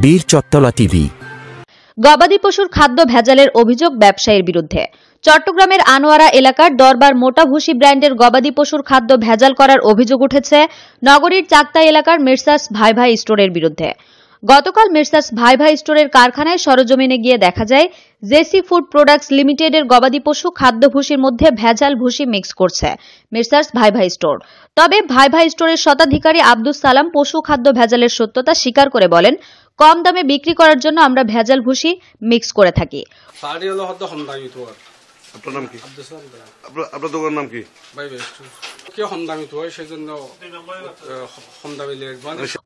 বীর চত্তলা টিভি। গবাদি পশুর খাদ্য ভেজালের অভিযোগ ব্যবসায়ীর বিরুদ্ধে। চট্টগ্রামের আনোয়ারা এলাকার দরবার মোটা ভুসি ব্র্যান্ডের গবাদি পশুর খাদ্য ভেজাল করার অভিযোগ উঠেছে নগরীর চাকতা এলাকার মির্সাস ভাই ভাই স্টোরের বিরুদ্ধে। গতকাল মির্সাস ভাই ভাই স্টোরের কারখানায় সরজমিনে গিয়ে দেখা যায় জেসি ফুড প্রোডাক্টস লিমিটেডের গবাদি পশু খাদ্য ভুসির মধ্যে ভেজাল ভুসি মিক্স করছে মির্সাস ভাই ভাই স্টোর। তবে ভাই ভাই স্টোরের শতাধিকারী আব্দুস সালাম পশু খাদ্য ভেজালের সত্যতা স্বীকার করে বলেন, কম দামে বিক্রি করার জন্য আমরা ভেজাল ভুসি মিক্স করে থাকি। আপনার নাম কি? আপনার দোকানের নাম কি?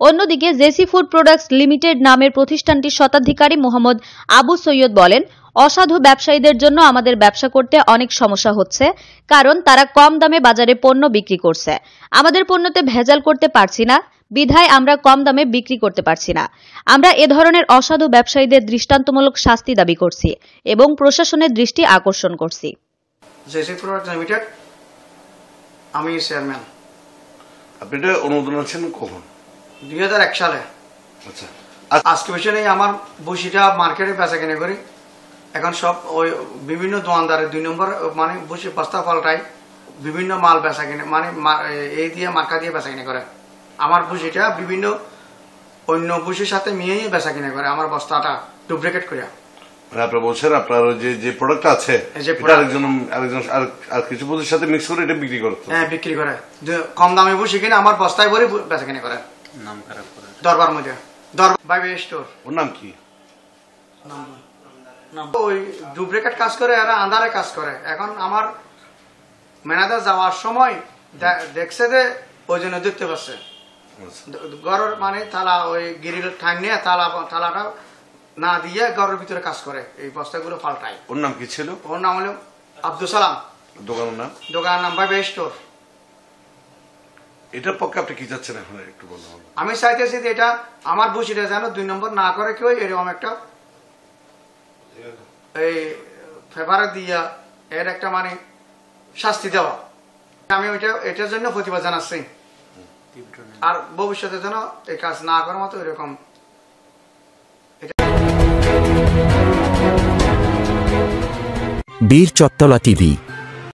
অন্যদিকে জেসি ফুড প্রোডাক্টস লিমিটেড নামের প্রতিষ্ঠানটির শতাধিকারী মোহাম্মদ আবু সৈয়দ বলেন, অসাধু ব্যবসায়ীদের জন্য আমাদের ব্যবসা করতে অনেক সমস্যা হচ্ছে, কারণ তারা কম দামে বাজারে পণ্য বিক্রি করছে। আমাদের পণ্যতে ভেজাল করতে পারছি না, বিধায় আমরা কম দামে বিক্রি করতে পারছি না। আমরা এ ধরনের অসাধু ব্যবসায়ীদের দৃষ্টান্তমূলক শাস্তি দাবি করছি এবং প্রশাসনের দৃষ্টি আকর্ষণ করছি। জেসি প্রোডাক্টস লিমিটেড, আমি চেয়ারম্যান। আপনি এটা অনুমোদন আছেন কখন? 2001 সালে। আচ্ছা, আজকে বিষয় নেই, আমার বসিটা মার্কেটে বেচা কিনে করি। এখন সব ওই বিভিন্ন দোকানদারের 2 নম্বর মানে বসে বস্তা পাল্টায়, বিভিন্ন মাল বেচা কিনে মানে এই দিয়ে মার্কা দিয়ে বেচা কিনে করে। আমার বসিটা বিভিন্ন অন্য বসির সাথে মিলিয়ে বেচা কিনে করে, আমার বস্তাটা ডুপ্লিকেট করে। আপনারা বলছেন আপনার যে প্রোডাক্ট আছে আরেকজন আর কিছু বসির সাথে মিক্স করে এটা বিক্রি করে? হ্যাঁ, বিক্রি করে। কম দামে বসে কিনে আমার বস্তায় ভরে বেচা কিনে করে। নাম খারাপ করে দরবার মধ্যে দরবার ভাই ভাই স্টোর। ওর নাম কি? ওই ডুপ্লিকেট কাজ করে, এরা আন্ধারে কাজ করে। এখন আমার ম্যানেজার যাওয়ার সময় দেখছে যে ওই জন্য দেখতে পাচ্ছে ঘরের মানে তালা, ওই গিরিল ঠাং নিয়ে তালাটা না দিয়ে ঘরের ভিতরে কাজ করে, এই বস্তাগুলো পাল্টায়। ওর নাম কি ছিল? ওর নাম হলো আব্দুল সালাম। দোকানের নাম? দোকানের নাম ভাই ভাই স্টোর। এটার পক্ষে আপনি কি চাচ্ছেন এখন একটু বলুন। আমি চাইতেছি যে এটা আমার বসিটা যেন 2 নম্বর না করে কেউ, এরকম একটা এই ফেভারে দিয়া এর একটা মানে শাস্তি দেওয়া। আমি এটার জন্য প্রতিবাদ জানাচ্ছি, আর ভবিষ্যতে যেন এই কাজ না করার মতো এরকম। বীর চত্তলা টিভি।